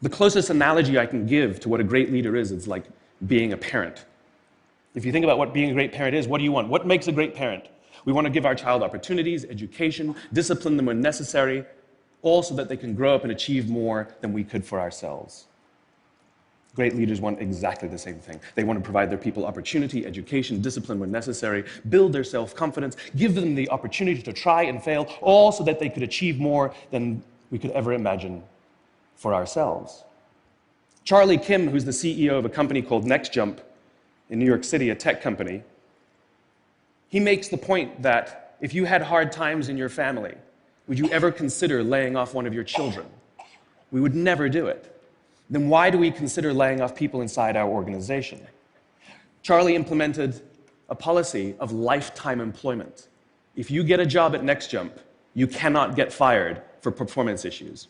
The closest analogy I can give to what a great leader is, it's like being a parent. If you think about what being a great parent is, what do you want? What makes a great parent? We want to give our child opportunities, education, discipline them when necessary, all so that they can grow up and achieve more than we could for ourselves. Great leaders want exactly the same thing. They want to provide their people opportunity, education, discipline when necessary, build their self-confidence, give them the opportunity to try and fail, all so that they could achieve more than we could ever imagine for ourselves. Charlie Kim, who's the CEO of a company called NextJump in New York City, a tech company, he makes the point that if you had hard times in your family, would you ever consider laying off one of your children? We would never do it. Then why do we consider laying off people inside our organization? Charlie implemented a policy of lifetime employment. If you get a job at NextJump, you cannot get fired for performance issues.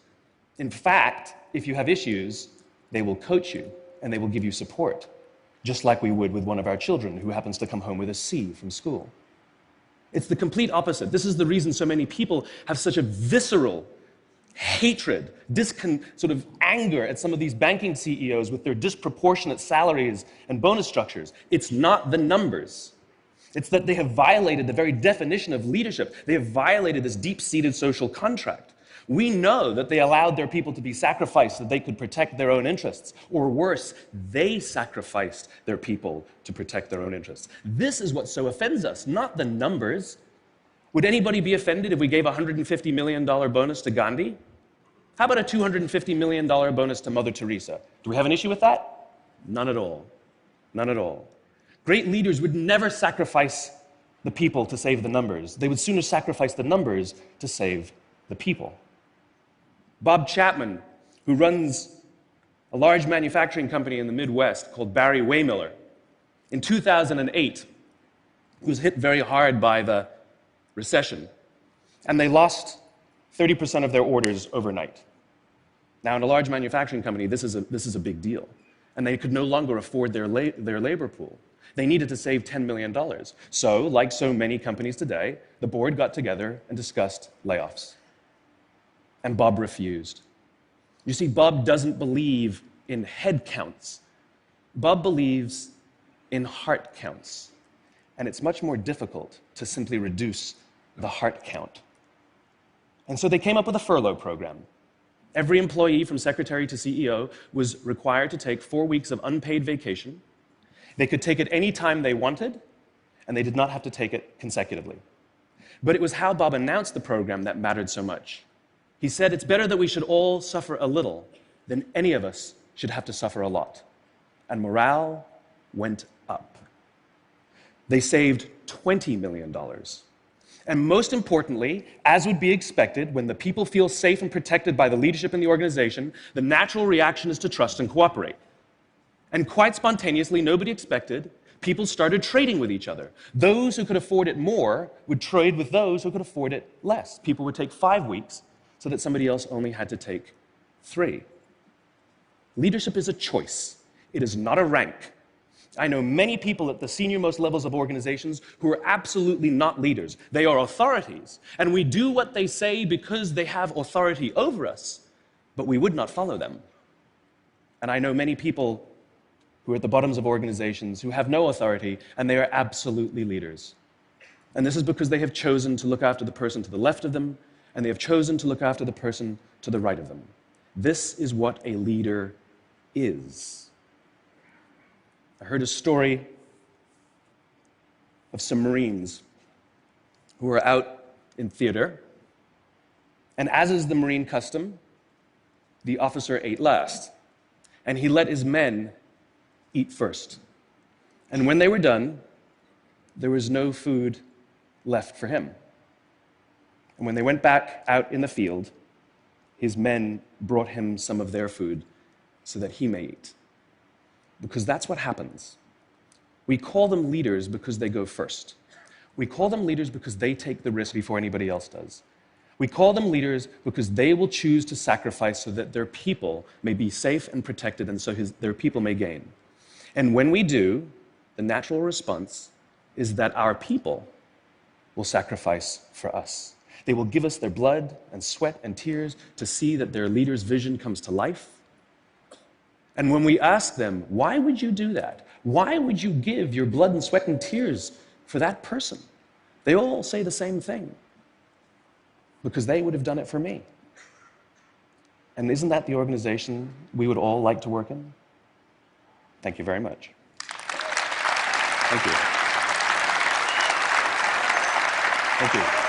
In fact, if you have issues, they will coach you and they will give you support, just like we would with one of our children who happens to come home with a C from school. It's the complete opposite. This is the reason so many people have such a visceral hatred, sort of anger at some of these banking CEOs with their disproportionate salaries and bonus structures. It's not the numbers. It's that they have violated the very definition of leadership. They have violated this deep-seated social contract. We know that they allowed their people to be sacrificed so that they could protect their own interests. Or worse, they sacrificed their people to protect their own interests. This is what so offends us, not the numbers. Would anybody be offended if we gave a $150 million bonus to Gandhi? How about a $250 million bonus to Mother Teresa? Do we have an issue with that? None at all. None at all. Great leaders would never sacrifice the people to save the numbers. They would sooner sacrifice the numbers to save the people. Bob Chapman, who runs a large manufacturing company in the Midwest called Barry Waymiller, in 2008, he was hit very hard by the recession, and they lost 30% of their orders overnight. Now, in a large manufacturing company, this is a big deal, and they could no longer afford their labor pool. They needed to save $10 million. So, like so many companies today, the board got together and discussed layoffs. And Bob refused. You see, Bob doesn't believe in head counts. Bob believes in heart counts. And it's much more difficult to simply reduce the heart count. And so they came up with a furlough program. Every employee from secretary to CEO was required to take 4 weeks of unpaid vacation. They could take it any time they wanted, and they did not have to take it consecutively. But it was how Bob announced the program that mattered so much. He said, it's better that we should all suffer a little than any of us should have to suffer a lot. And morale went up. They saved $20 million. And most importantly, as would be expected, when the people feel safe and protected by the leadership in the organization, the natural reaction is to trust and cooperate. And quite spontaneously, nobody expected, people started trading with each other. Those who could afford it more would trade with those who could afford it less. People would take 5 weeks so that somebody else only had to take 3. Leadership is a choice. It is not a rank. I know many people at the senior-most levels of organizations who are absolutely not leaders. They are authorities, and we do what they say because they have authority over us, but we would not follow them. And I know many people who are at the bottoms of organizations who have no authority, and they are absolutely leaders. And this is because they have chosen to look after the person to the left of them, and they have chosen to look after the person to the right of them. This is what a leader is. I heard a story of some Marines who were out in theater, and as is the Marine custom, the officer ate last, and he let his men eat first. And when they were done, there was no food left for him. And when they went back out in the field, his men brought him some of their food so that he may eat. Because that's what happens. We call them leaders because they go first. We call them leaders because they take the risk before anybody else does. We call them leaders because they will choose to sacrifice so that their people may be safe and protected and so their people may gain. And when we do, the natural response is that our people will sacrifice for us. They will give us their blood and sweat and tears to see that their leader's vision comes to life. And when we ask them, why would you do that? Why would you give your blood and sweat and tears for that person? They all say the same thing. Because they would have done it for me. And isn't that the organization we would all like to work in? Thank you very much. Thank you. Thank you.